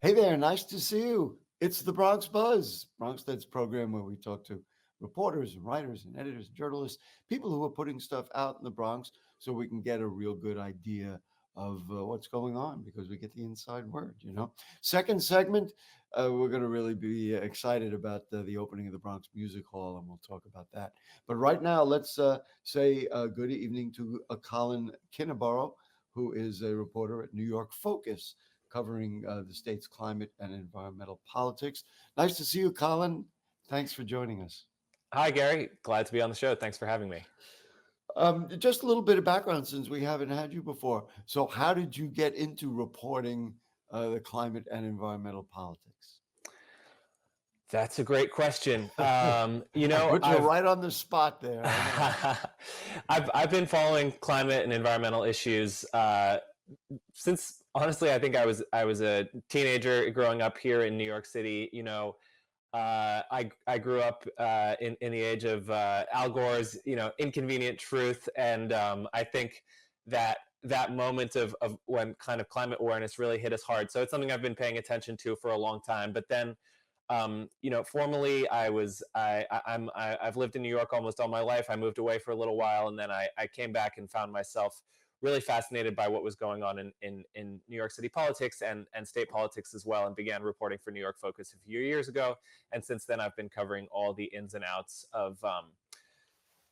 Hey there, nice to see you. It's the Bronx Buzz, BronxNet's program where we talk to reporters and writers and editors and journalists, people who are putting stuff out in the Bronx so we can get a real good idea of what's going on because we get the inside word. Second segment, we're going to really be excited about the opening of the Bronx Music Hall, and we'll talk about that. But right now, let's say good evening to Colin Kinniburgh, who is a reporter at New York Focus covering the state's climate and environmental politics. Nice to see you, Colin. Thanks for joining us. Hi, Gary. Glad to be on the show. Thanks for having me. Just a little bit of background since we haven't had you before. So, how did you get into reporting the climate and environmental politics? That's a great question. I put you right on the spot there. I've been following climate and environmental issues since honestly, I think I was a teenager growing up here in New York City. I grew up in the age of Al Gore's Inconvenient Truth, and I think that moment of when kind of climate awareness really hit us hard. So it's something I've been paying attention to for a long time. But then formally, I've lived in New York almost all my life. I moved away for a little while, and then I came back and found myself really fascinated by what was going on in New York City politics and state politics as well, and began reporting for New York Focus a few years ago. And since then, I've been covering all the ins and outs of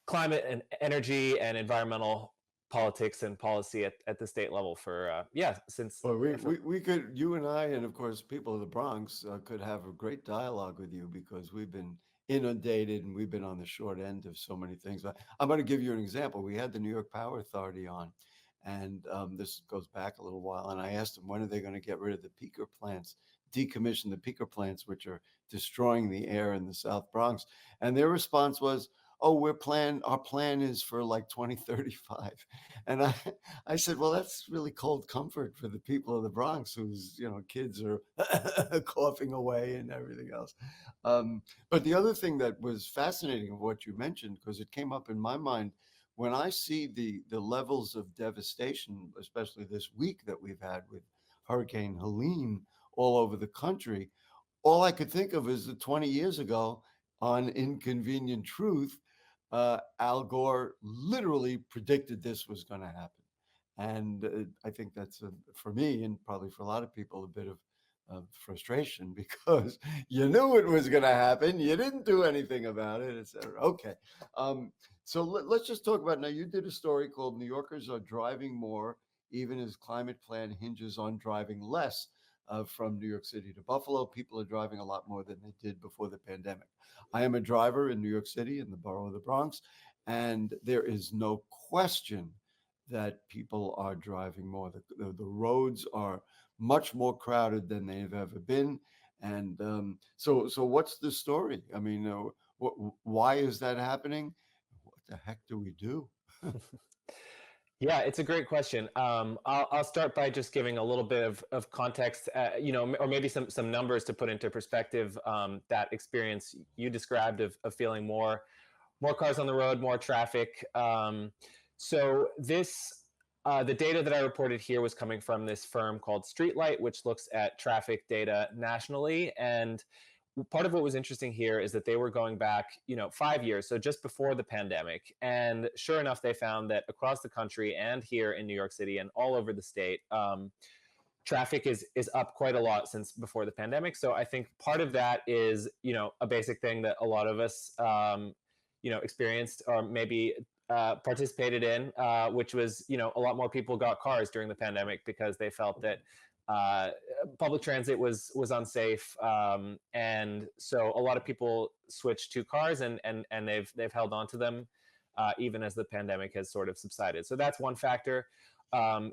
climate and energy and environmental politics and policy at the state level for since. Well, we could, you and I, and of course, people of the Bronx could have a great dialogue with you because we've been inundated and we've been on the short end of so many things. I'm going to give you an example. We had the New York Power Authority on, and this goes back a little while. And I asked them, when are they going to get rid of the peaker plants, decommission the peaker plants, which are destroying the air in the South Bronx? And their response was, oh, our plan is for like 2035. And I said, well, that's really cold comfort for the people of the Bronx whose, kids are coughing away and everything else. But the other thing that was fascinating of what you mentioned, because it came up in my mind, when I see the levels of devastation, especially this week that we've had with Hurricane Helene all over the country, all I could think of is that 20 years ago on Inconvenient Truth, Al Gore literally predicted this was going to happen. And I think that's, for me, and probably for a lot of people, a bit of frustration because you knew it was going to happen. You didn't do anything about it, etc. Okay. So let's just talk about now. You did a story called New Yorkers Are Driving More, even as climate plan hinges on driving less. From New York City to Buffalo, people are driving a lot more than they did before the pandemic. I am a driver in New York City in the borough of the Bronx, and there is no question that people are driving more. The roads are much more crowded than they've ever been. And so what's the story? I mean, why is that happening? What the heck do we do? Yeah, it's a great question. I'll start by just giving a little bit of context, or maybe some numbers to put into perspective that experience you described of feeling more cars on the road, more traffic. So the data that I reported here was coming from this firm called Streetlight, which looks at traffic data nationally. And part of what was interesting here is that they were going back, 5 years, so just before the pandemic. And sure enough, they found that across the country and here in New York City and all over the state, traffic is up quite a lot since before the pandemic. So I think part of that is, a basic thing that a lot of us, experienced or maybe participated in, which was, a lot more people got cars during the pandemic because they felt that public transit was unsafe, and so a lot of people switched to cars, and they've held on to them even as the pandemic has sort of subsided. So that's one factor.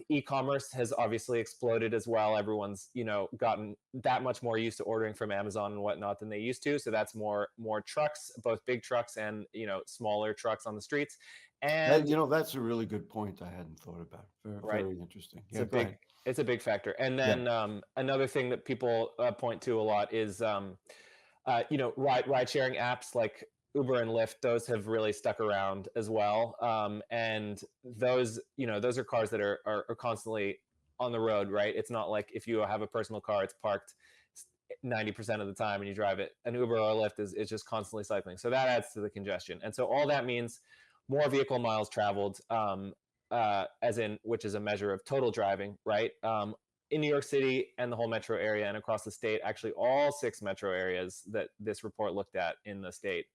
E-commerce has obviously exploded as well. Everyone's gotten that much more used to ordering from Amazon and whatnot than they used to. So that's more trucks, both big trucks and smaller trucks on the streets. And that's a really good point I hadn't thought about. Very, right, very interesting. it's Yeah, a go ahead. big factor. And then another thing that people point to a lot is ride sharing apps like Uber and Lyft. Those have really stuck around as well, and those are cars that are constantly on the road, right? It's not like if you have a personal car, it's parked 90% of the time and you drive it. An Uber or a Lyft is just constantly cycling. So that adds to the congestion. And so all that means more vehicle miles traveled, as in, which is a measure of total driving, right? In New York City and the whole metro area and across the state, actually all 6 metro areas that this report looked at in the state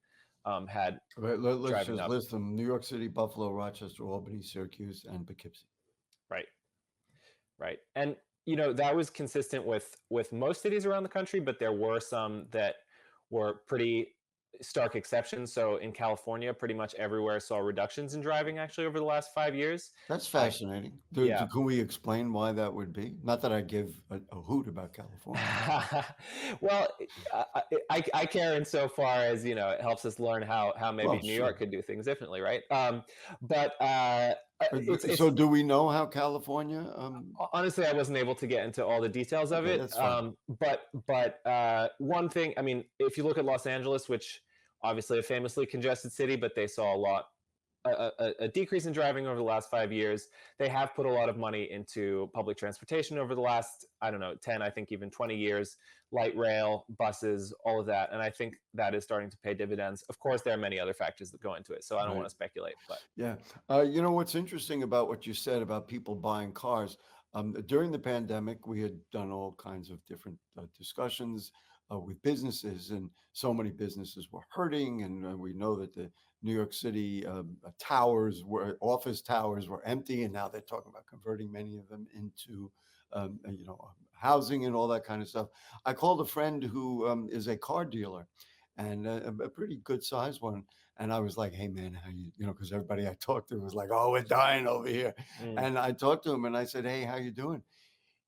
had Right, let's driving just up. list them: New York City, Buffalo, Rochester, Albany, Syracuse, and Poughkeepsie. Right. Right. And that was consistent with most cities around the country, but there were some that were pretty stark exceptions. So in California, pretty much everywhere saw reductions in driving actually over the last 5 years. That's fascinating. Yeah. Can we explain why that would be? Not that I give a hoot about California. Well, I care insofar as it helps us learn how maybe Well, New sure. York could do things differently, right? But it's So do we know how California? honestly, I wasn't able to get into all the details of Okay, it. that's fine. But one thing, I mean, if you look at Los Angeles, which obviously a famously congested city, but they saw a decrease in driving over the last 5 years. They have put a lot of money into public transportation over the last, I don't know, 10, I think even 20 years, light rail, buses, all of that. And I think that is starting to pay dividends. Of course, there are many other factors that go into it, so I don't want Right. to speculate, but Yeah. What's interesting about what you said about people buying cars? During the pandemic, we had done all kinds of different discussions with businesses, and so many businesses were hurting. And we know that the New York City office towers were empty, and now they're talking about converting many of them into, housing and all that kind of stuff. I called a friend who is a car dealer, and a pretty good sized one. And I was like, "Hey, man, how you know?" Because everybody I talked to was like, "Oh, we're dying over here." mm, And I talked to him, and I said, "Hey, how you doing?"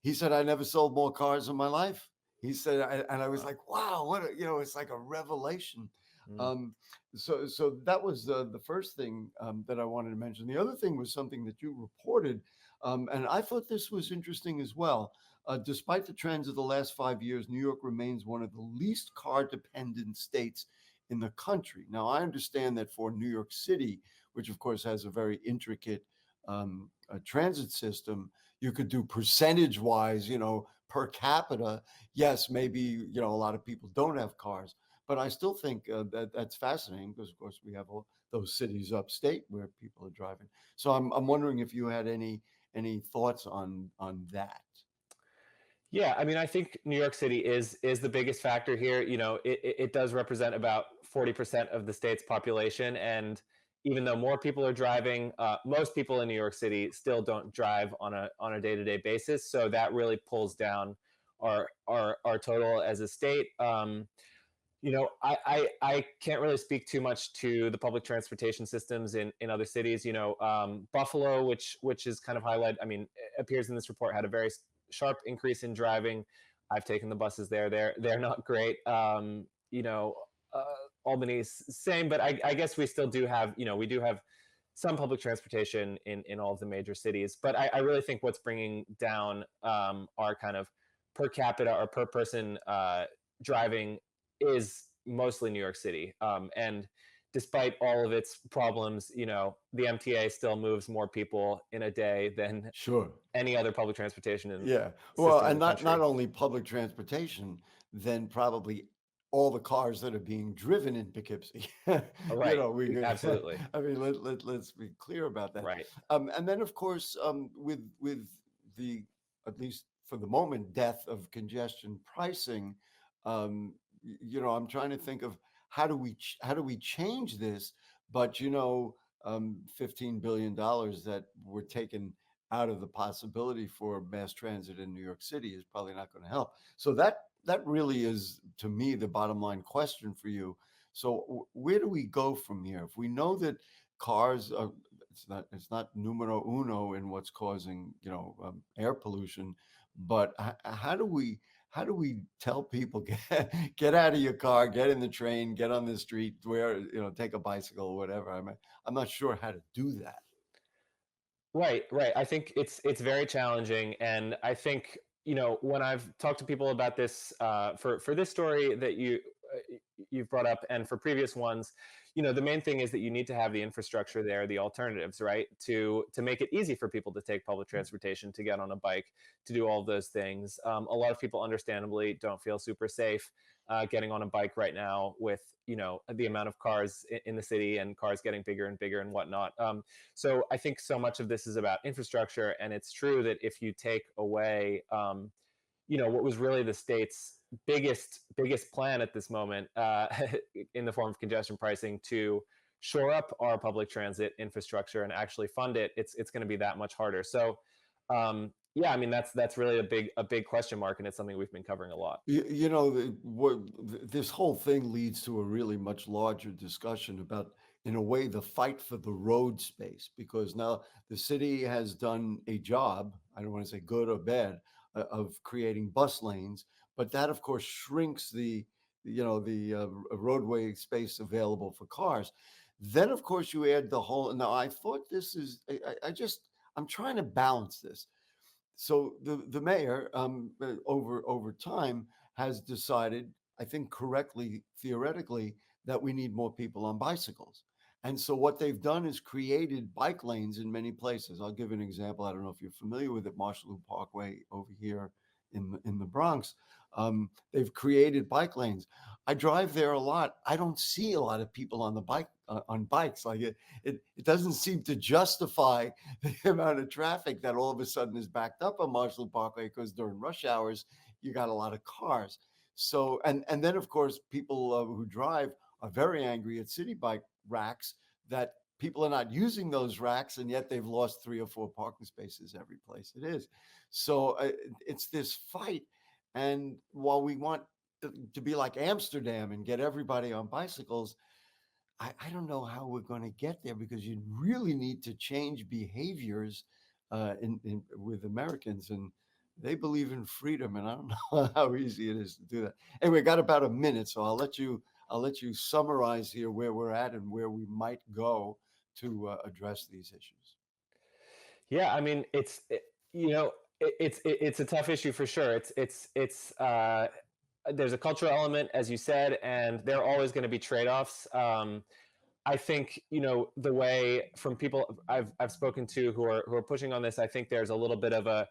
He said, "I never sold more cars in my life." He said, and I was wow. like, "Wow, it's like a revelation." Mm. Um, so that was the first thing that I wanted to mention. The other thing was something that you reported, and I thought this was interesting as well. Despite the trends of the last 5 years, New York remains one of the least car-dependent states in the country. Now, I understand that for New York City, which of course has a very intricate transit system, you could do percentage wise, per capita. Yes, maybe, a lot of people don't have cars, but I still think that that's fascinating because, of course, we have all those cities upstate where people are driving. So I'm wondering if you had any thoughts on that. Yeah, I mean, I think New York City is the biggest factor here. It does represent about 40% of the state's population, and even though more people are driving, most people in New York City still don't drive on a day-to-day basis. So that really pulls down our total as a state. I can't really speak too much to the public transportation systems in other cities. Buffalo, which is kind of highlighted, I mean, appears in this report, had a very sharp increase in driving. I've taken the buses there. They're not great. Uh, Albany's same, but I guess we still do have, we do have some public transportation in all of the major cities. But I really think what's bringing down our kind of per capita or per person driving is mostly New York City. And despite all of its problems, the MTA still moves more people in a day than Sure. any other public transportation Yeah. Well, system in and the not country. only public transportation, then probably all the cars that are being driven in Poughkeepsie. Right. We could, Absolutely. I mean, let's be clear about that. Right. And then, of course, with the, at least for the moment, death of congestion pricing, I'm trying to think of how do we change this? But $15 billion that were taken out of the possibility for mass transit in New York City is probably not going to help. So that really is, to me, the bottom line question for you. So where do we go from here? If we know that cars are, it's not numero uno in what's causing air pollution, but how do we tell people get out of your car, get in the train, get on the street, where take a bicycle or whatever? I'm not sure how to do that. Right, right. I think it's very challenging, and I think when I've talked to people about this for this story that you've brought up, and for previous ones, the main thing is that you need to have the infrastructure there, the alternatives, right, to make it easy for people to take public transportation, to get on a bike, to do all of those things. A lot of people, understandably, don't feel super safe getting on a bike right now with the amount of cars in the city, and cars getting bigger and bigger and whatnot. So I think so much of this is about infrastructure, and it's true that if you take away what was really the state's biggest plan at this moment, in the form of congestion pricing, to shore up our public transit infrastructure and actually fund it, it's going to be that much harder. So yeah, I mean, that's really a big question mark, and it's something we've been covering a lot. This whole thing leads to a really much larger discussion about, in a way, the fight for the road space, because now the city has done a job, I don't want to say good or bad, of creating bus lanes, but that of course shrinks the roadway space available for cars. Then of course you add the whole. Now I thought this is, I'm trying to balance this. So the mayor, over time, has decided, I think correctly, theoretically, that we need more people on bicycles. And so what they've done is created bike lanes in many places. I'll give an example. I don't know if you're familiar with it, Marshall Loop Parkway over here in the Bronx. They've created bike lanes. I drive there a lot. I don't see a lot of people on the bike on bikes. Like it doesn't seem to justify the amount of traffic that all of a sudden is backed up on Marshall Parkway, because during rush hours you got a lot of cars. So and then of course people who drive are very angry at city bike racks, that people are not using those racks, and yet they've lost 3 or 4 parking spaces every place it is. So it's this fight. And while we want to be like Amsterdam and get everybody on bicycles, I don't know how we're going to get there, because you really need to change behaviors with Americans, and they believe in freedom, and I don't know how easy it is to do that. Anyway, got about a minute, so I'll let you summarize here where we're at and where we might go to address these issues. Yeah, I mean, it's a tough issue for sure. It's there's a cultural element, as you said, and there are always going to be trade-offs. I think the way, from people I've spoken to who are pushing on this, I think there's a little bit of a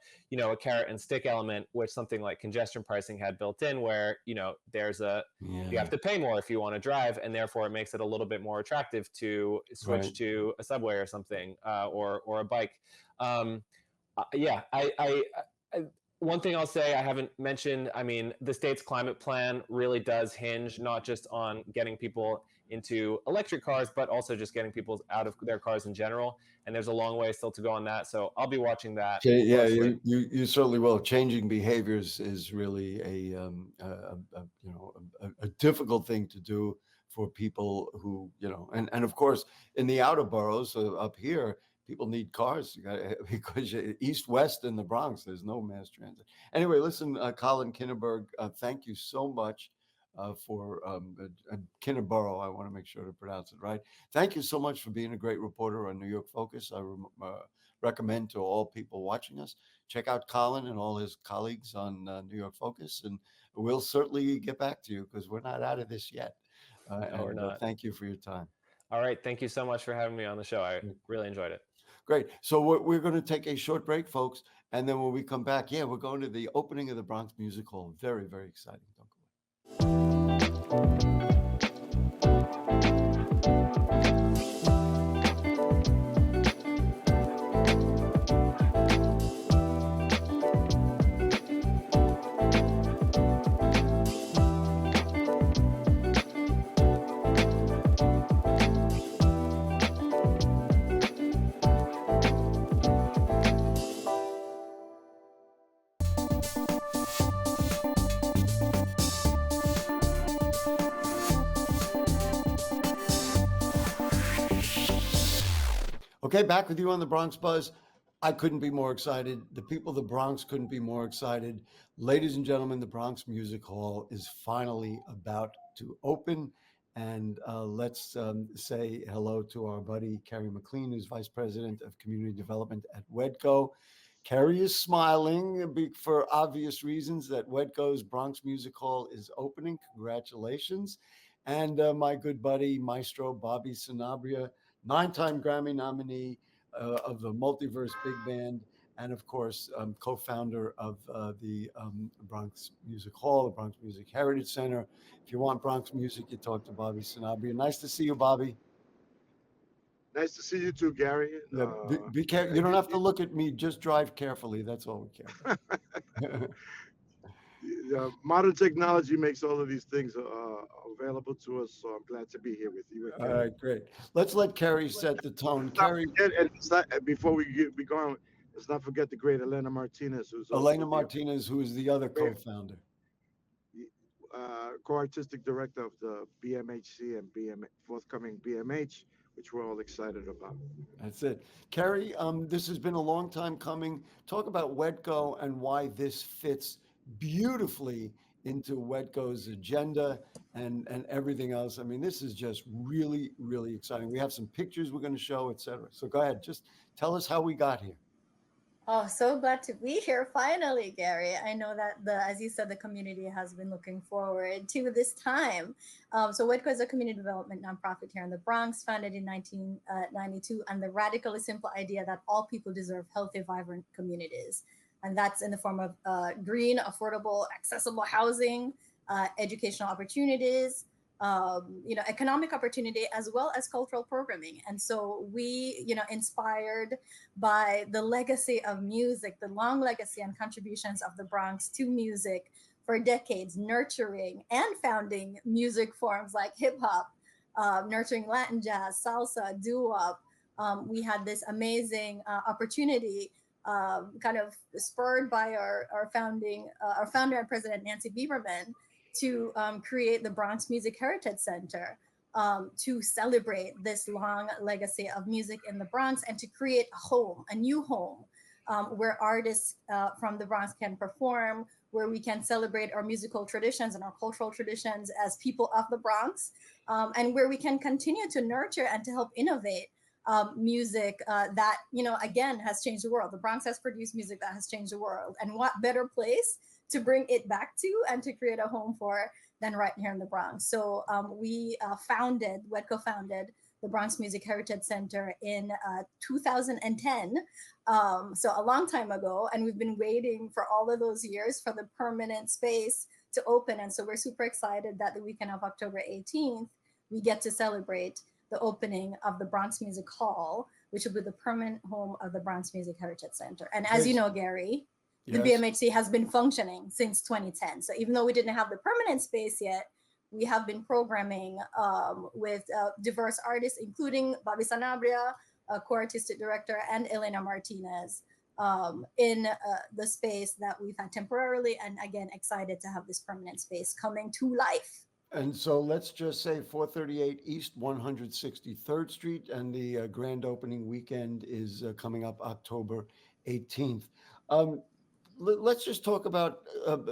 carrot and stick element, which something like congestion pricing had built in, where there's you have Yeah, to pay more if you want to drive, and therefore it makes it a little bit more attractive to right. switch to a subway or something, or a bike. Um, yeah, I one thing I'll say I haven't mentioned, I mean, the state's climate plan really does hinge not just on getting people into electric cars, but also just getting people out of their cars in general. And there's a long way still to go on that. So I'll be watching that Yeah, closely. you certainly will. Changing behaviors is really a difficult thing to do for people who, and of course in the outer boroughs up here, people need cars. Because east west in the Bronx, there's no mass transit. Anyway, listen, Colin Kinniburgh, thank you so much for Kinniburgh. I want to make sure to pronounce it right. Thank you so much for being a great reporter on New York Focus. Recommend to all people watching us, check out Colin and all his colleagues on New York Focus, and we'll certainly get back to you, because we're not out of this yet. No, we're And not. thank you for your time. All right. Thank you so much for having me on the show. I really enjoyed it. Great. So we're going to take a short break, folks, and then when we come back, we're going to the opening of the Bronx Music Hall. Very, very exciting. Don't go away. Okay, back with you on the Bronx Buzz. I couldn't be more excited. The people of the Bronx couldn't be more excited. Ladies and gentlemen, the Bronx Music Hall is finally about to open. And let's say hello to our buddy, Kerry McLean, who's Vice President of Community Development at WEDCO. Kerry is smiling for obvious reasons that Wedco's Bronx Music Hall is opening. Congratulations. And my good buddy, Maestro Bobby Sanabria, 9-time Grammy nominee of the Multiverse Big Band, and of course, co founder of the Bronx Music Hall, the Bronx Music Heritage Center. If you want Bronx music, you talk to Bobby Sanabria. Nice to see you, Bobby. Nice to see you too, Gary. Yeah, be careful. You don't have to look at me. Just drive carefully. That's all we care about. Modern technology makes all of these things available to us, so I'm glad to be here with you and All Gary. right, great. Let's let Kerry set the tone. Let's not Kerry, forget, and before we go on, let's not forget the great Elena Martinez, who's Elena also the Martinez, who is the other great co-founder. co-artistic director of the BMHC and forthcoming BMH, which we're all excited about. That's it. Kerry, this has been a long time coming. Talk about Wedco and why this fits beautifully into Wedco's agenda and everything else. I mean, this is just really, really exciting. We have some pictures we're going to show, etc. So go ahead, just tell us how we got here. Oh, so glad to be here finally, Gary. I know that as you said, the community has been looking forward to this time. So WEDCO is a community development nonprofit here in the Bronx, founded in 1992, and the radically simple idea that all people deserve healthy, vibrant communities. And that's in the form of green, affordable, accessible housing, educational opportunities, economic opportunity, as well as cultural programming. And so we, inspired by the legacy of music, the long legacy and contributions of the Bronx to music for decades, nurturing and founding music forms like hip hop, nurturing Latin jazz, salsa, doo-wop. We had this amazing opportunity, kind of spurred by our founder and president Nancy Bieberman, to create the Bronx Music Heritage Center, to celebrate this long legacy of music in the Bronx and to create a home, a new home, where artists from the Bronx can perform, where we can celebrate our musical traditions and our cultural traditions as people of the Bronx, and where we can continue to nurture and to help innovate music that, again, has changed the world. The Bronx has produced music that has changed the world. And what better place to bring it back to and to create a home for than right here in the Bronx. So WEDCO founded the Bronx Music Heritage Center in 2010. So a long time ago. And we've been waiting for all of those years for the permanent space to open. And so we're super excited that the weekend of October 18th, we get to celebrate the opening of the Bronx Music Hall, which will be the permanent home of the Bronx Music Heritage Center. And as you know, Gary, the BMHC has been functioning since 2010. So even though we didn't have the permanent space yet, we have been programming with diverse artists, including Bobby Sanabria, co-artistic director, and Elena Martinez in the space that we've had temporarily. And again, excited to have this permanent space coming to life. And so let's just say 438 East 163rd Street, and the grand opening weekend is coming up October 18th. Let's just talk about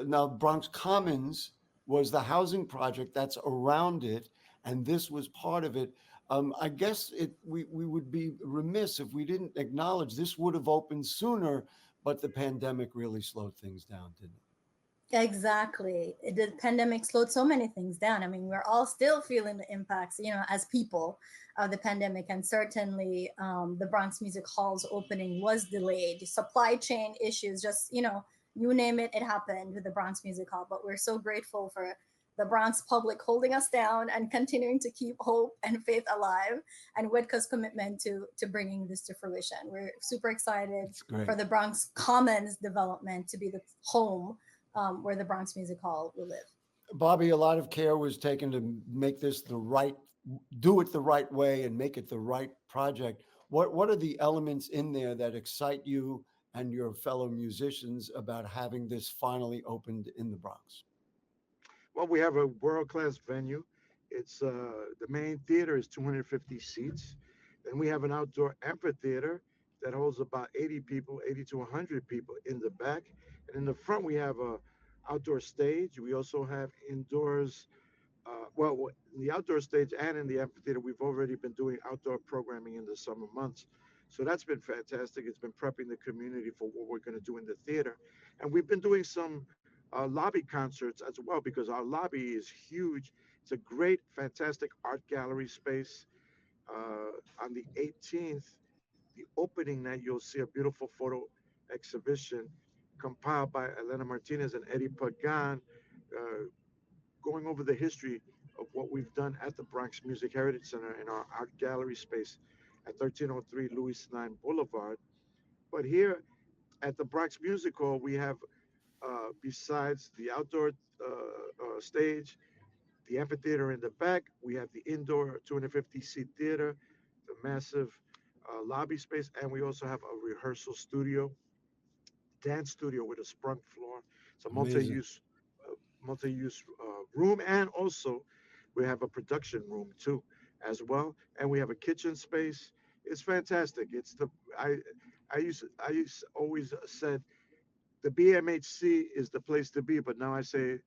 now Bronx Commons was the housing project that's around it, and this was part of it. I guess we would be remiss if we didn't acknowledge this would have opened sooner, but the pandemic really slowed things down, didn't it? Exactly. The pandemic slowed so many things down. I mean, we're all still feeling the impacts, as people of the pandemic. And certainly the Bronx Music Hall's opening was delayed. Supply chain issues, just, you name it, it happened with the Bronx Music Hall. But we're so grateful for the Bronx public holding us down and continuing to keep hope and faith alive, and WEDCO's commitment to bringing this to fruition. We're super excited for the Bronx Commons development to be the home where the Bronx Music Hall will live. Bobby, a lot of care was taken to make this do it the right way and make it the right project. What are the elements in there that excite you and your fellow musicians about having this finally opened in the Bronx? Well, we have a world-class venue. It's the main theater is 250 seats. Then we have an outdoor amphitheater that holds about 80 people, 80 to 100 people in the back. And in the front, we have a outdoor stage. We also have indoors. In the outdoor stage and in the amphitheater, we've already been doing outdoor programming in the summer months. So that's been fantastic. It's been prepping the community for what we're going to do in the theater. And we've been doing some lobby concerts as well because our lobby is huge. It's a great, fantastic art gallery space. On the 18th, the opening night, you'll see a beautiful photo exhibition compiled by Elena Martinez and Eddie Pagan, uh, going over the history of what we've done at the Bronx Music Heritage Center in our art gallery space at 1303 Louis Nine Boulevard. But here at the Bronx Music Hall, we have, besides the outdoor stage, the amphitheater in the back, we have the indoor 250-seat theater, the massive lobby space, and we also have a rehearsal studio, dance studio with a sprung floor. It's a Amazing. multi-use room, and also we have a production room too, as well. And we have a kitchen space. It's fantastic. It's the I used always said the BMHC is the place to be, but now I say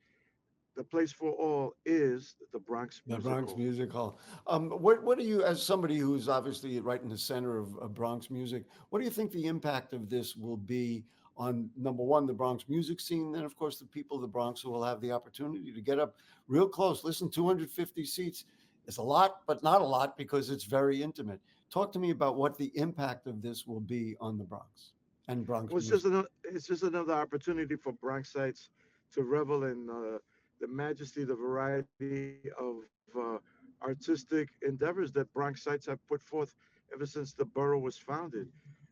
the place for all is the Bronx The Music Bronx Hall. Music Hall. What do you, as somebody who's obviously right in the center of Bronx music, what do you think the impact of this will be on number one, the Bronx music scene, then of course the people of the Bronx who will have the opportunity to get up real close. Listen, 250 seats is a lot, but not a lot because it's very intimate. Talk to me about what the impact of this will be on the Bronx and Bronx Well, music. it's just another opportunity for Bronxites to revel in the majesty, the variety of artistic endeavors that Bronxites have put forth ever since the borough was founded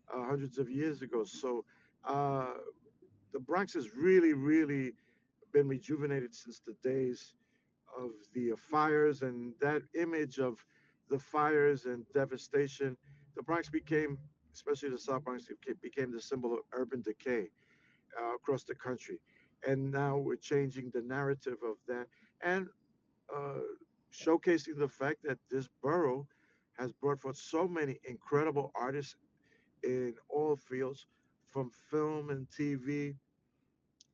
hundreds of years ago. So uh, the Bronx has really been rejuvenated since the days of the fires, and that image of the fires and devastation. The Bronx became, especially the South Bronx, became the symbol of urban decay across the country. And now we're changing the narrative of that and uh, showcasing the fact that this borough has brought forth so many incredible artists in all fields, from film and TV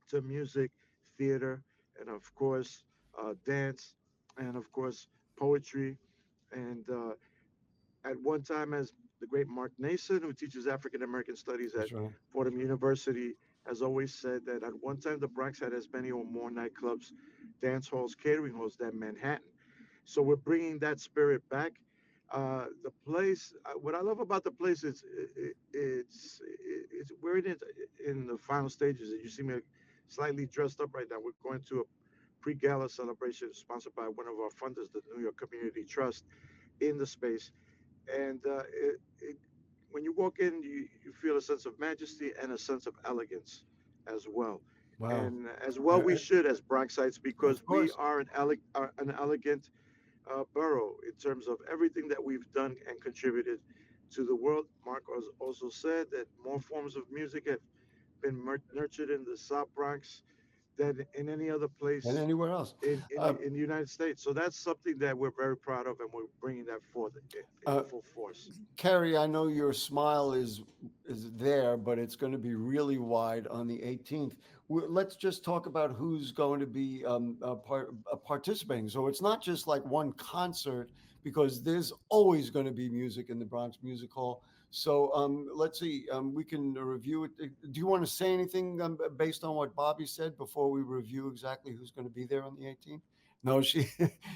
to music, theater, and of course, dance, and of course, poetry. And at one time, as the great Mark Nason, who teaches African American studies at That's right. Fordham University, has always said that at one time the Bronx had as many or more nightclubs, dance halls, catering halls than Manhattan. So we're bringing that spirit back. The place, what I love about the place is it's we're in the final stages. You see me slightly dressed up right now. We're going to a pre-gala celebration sponsored by one of our funders, the New York Community Trust, in the space. And when you walk in, you feel a sense of majesty and a sense of elegance as well. Wow. And as well, we should as Bronxites because Of we course. are an elegant borough in terms of everything that we've done and contributed to the world. Mark also said that more forms of music have been nurtured in the South Bronx than in any other And place anywhere else. Uh, in the United States. So that's something that we're very proud of, and we're bringing that forth in uh, full force. Kerry, I know your smile is there, but it's going to be really wide on the 18th. Let's just talk about who's going to be participating. So it's not just like one concert because there's always going to be music in the Bronx Music Hall. So let's see. We can review it. Do you want to say anything based on what Bobby said before we review exactly who's going to be there on the 18th? No, she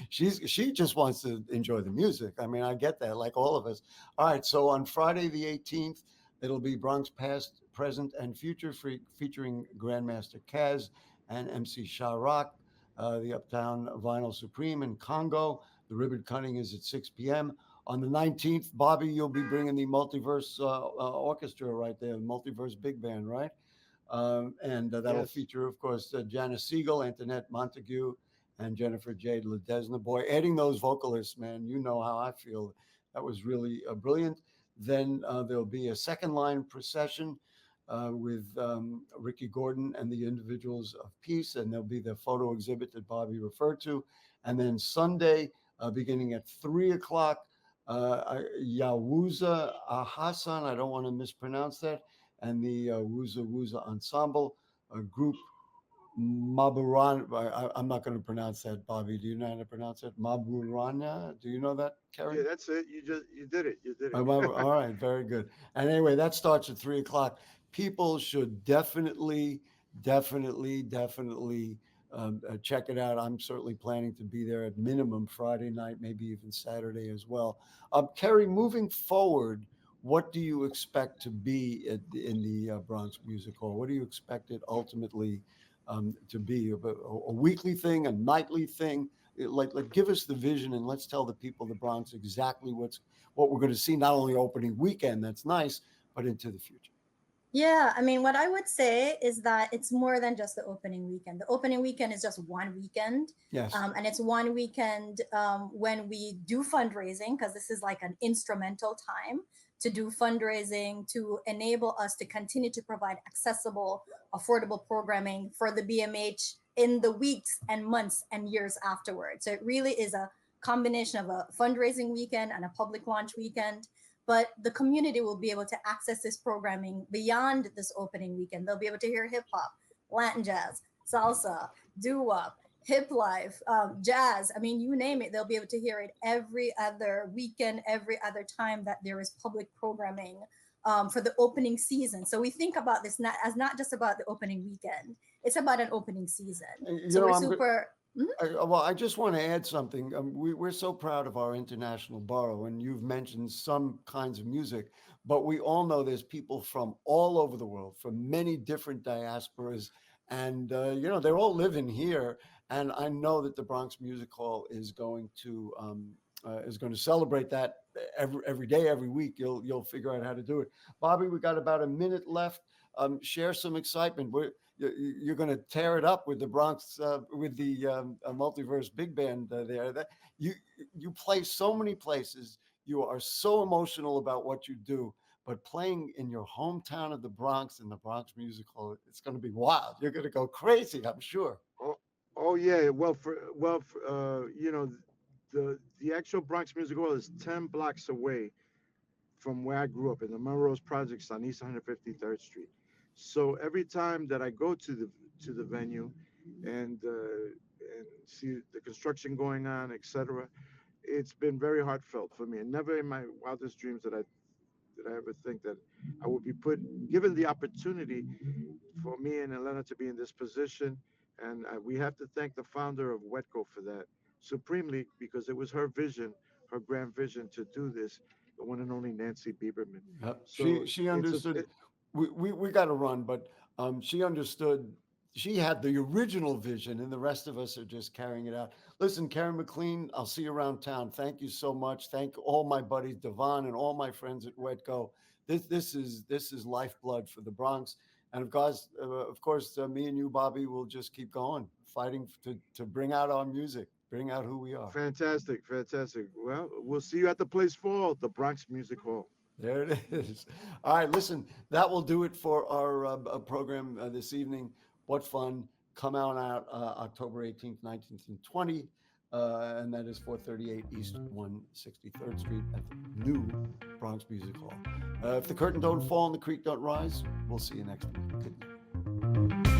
she just wants to enjoy the music. I mean, I get that, like all of us. All right, so on Friday the 18th, it'll be Bronx Past, Present, and Future featuring Grandmaster Kaz and MC Shah Rock, the Uptown Vinyl Supreme and Congo. The ribbon cutting is at 6 p.m. On the 19th, Bobby, you'll be bringing the Multiverse Orchestra right there, Multiverse Big Band, right? And that'll Yes. feature, of course, Janice Siegel, Antoinette Montague, and Jennifer Jade Ledesma. Boy, adding those vocalists, man, you know how I feel. That was really brilliant. Then there'll be a second line procession with Ricky Gordon and the Individuals of Peace, and there'll be the photo exhibit that Bobby referred to. And then Sunday, beginning at 3 o'clock, Yawuza Hassan, I don't want to mispronounce that, and the Wuza Wuza Ensemble, a group Maburan. I'm not going to pronounce that, Bobby. Do you know how to pronounce it? Maburana. Do you know that, Kerry? Yeah, that's it. You did it. You did it. All right, very good. And anyway, that starts at 3 o'clock. People should definitely, definitely check it out. I'm certainly planning to be there at minimum Friday night, maybe even Saturday as well. Kerry, moving forward, what do you expect to be in the Bronx Music Hall? What do you expect it ultimately to be? A weekly thing, a nightly thing? Like, give us the vision and let's tell the people of the Bronx exactly what we're going to see, not only opening weekend, that's nice, but into the future. Yeah, I mean, what I would say is that it's more than just the opening weekend. The opening weekend is just one weekend. Yes. And it's one weekend when we do fundraising, because this is like an instrumental time to do fundraising to enable us to continue to provide accessible, affordable programming for the BMH in the weeks and months and years afterwards. So it really is a combination of a fundraising weekend and a public launch weekend. But the community will be able to access this programming beyond this opening weekend. They'll be able to hear hip hop, Latin jazz, salsa, doo-wop, hip life, jazz. I mean, you name it, they'll be able to hear it every other weekend, every other time that there is public programming for the opening season. So we think about this not just about the opening weekend. It's about an opening season. So we're super... Well, I just want to add something. We're so proud of our international borough, and you've mentioned some kinds of music, but we all know there's people from all over the world, from many different diasporas, and they're all living here. And I know that the Bronx Music Hall is going to celebrate that every day, every week. You'll figure out how to do it. Bobby, we got about a minute left. Share some excitement. You're going to tear it up with the Bronx, with the Multiverse Big Band there. You play so many places. You are so emotional about what you do, but playing in your hometown of the Bronx in the Bronx Music Hall, it's going to be wild. You're going to go crazy, I'm sure. Oh yeah. Well, the actual Bronx Music Hall is 10 blocks away from where I grew up in the Melrose Projects on East 153rd Street. So every time that I go to the venue and see the construction going on, etc., it's been very heartfelt for me. And never in my wildest dreams did I ever think that I would be given the opportunity for me and Elena to be in this position. And we have to thank the founder of Wetco for that supremely, because it was her vision, her grand vision to do this, the one and only Nancy Bieberman. Yep. So She understood. We got to run, but she understood. She had the original vision, and the rest of us are just carrying it out. Listen, Karen McLean, I'll see you around town. Thank you so much. Thank all my buddies, Devon, and all my friends at Wetco. This is lifeblood for the Bronx, and of course, me and you, Bobby, will just keep going, fighting to bring out our music, bring out who we are. Fantastic. Well, we'll see you at the place fall, the Bronx Music Hall. There it is. All right, listen, that will do it for our program this evening. What fun. Come out October 18th, 19th, and 20th, and that is 438 East 163rd Street at the new Bronx Music Hall. If the curtain don't fall and the creek don't rise, we'll see you next week. Good night.